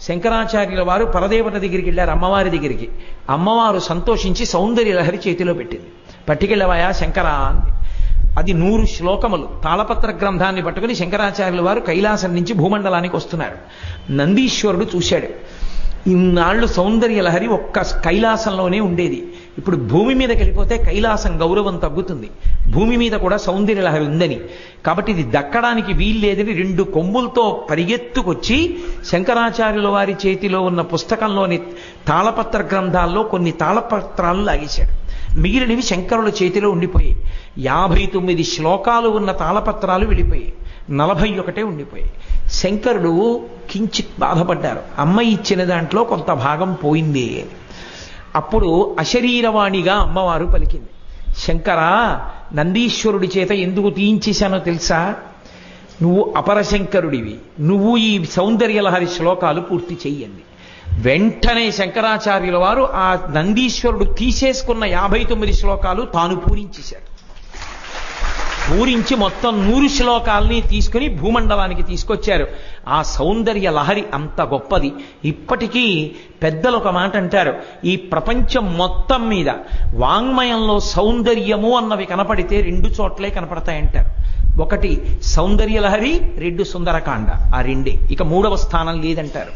శంకరాచార్యుల వారు పరదేవత దగ్గరికి వెళ్ళారు, అమ్మవారి దగ్గరికి. అమ్మవారు సంతోషించి సౌందర్య లహరి చేతిలో పెట్టింది. పట్టుకెళ్ళవాయా శంకరా అంది. అది 100 శ్లోకములు తాళపత్ర గ్రంథాన్ని పట్టుకుని శంకరాచార్యుల వారు కైలాసం నుంచి భూమండలానికి వస్తున్నారు. నందీశ్వరుడు చూశాడు. ఇన్నాళ్ళు సౌందర్య లహరి ఒక్క కైలాసంలోనే ఉండేది. ఇప్పుడు భూమి మీదకి వెళ్ళిపోతే కైలాసం గౌరవం తగ్గుతుంది. భూమి మీద కూడా సౌందర్య లహరి ఉందని, కాబట్టి ఇది దక్కడానికి వీల్లేదని 2 కొమ్ములతో పరిగెత్తుకొచ్చి శంకరాచార్యుల వారి చేతిలో ఉన్న పుస్తకంలోని తాళపత్ర గ్రంథాల్లో కొన్ని తాళపత్రాలు లాగేశాడు. మిగిలినవి శంకరుల చేతిలో ఉండిపోయాయి. 59 శ్లోకాలు ఉన్న తాళపత్రాలు వెళ్ళిపోయాయి, 41 ఉండిపోయాయి. శంకరుడు కించిత్ బాధపడ్డారు, అమ్మ ఇచ్చిన దాంట్లో కొంత భాగం పోయింది. అప్పుడు అశరీరవాణిగా అమ్మవారు పలికింది, శంకరా, నందీశ్వరుడి చేత ఎందుకు తీయించేశానో తెలుసా? నువ్వు అపరశంకరుడివి, నువ్వు ఈ సౌందర్యలహరి శ్లోకాలు పూర్తి చెయ్యండి. వెంటనే శంకరాచార్యుల వారు ఆ నందీశ్వరుడు తీసేసుకున్న 59 శ్లోకాలు తాను పూరించేశాడు. పూరించి మొత్తం 100 శ్లోకాలని తీసుకుని భూమండలానికి తీసుకొచ్చారు. ఆ సౌందర్య లహరి అంత గొప్పది. ఇప్పటికీ పెద్దలు ఒక మాట అంటారు, ఈ ప్రపంచం మొత్తం మీద వాంగ్మయంలో సౌందర్యము అన్నవి కనపడితే 2 చోట్లే కనపడతాయంటారు. ఒకటి సౌందర్య లహరి, 2 సుందరకాండ. ఆ రెండే, ఇక 3వ స్థానం లేదంటారు.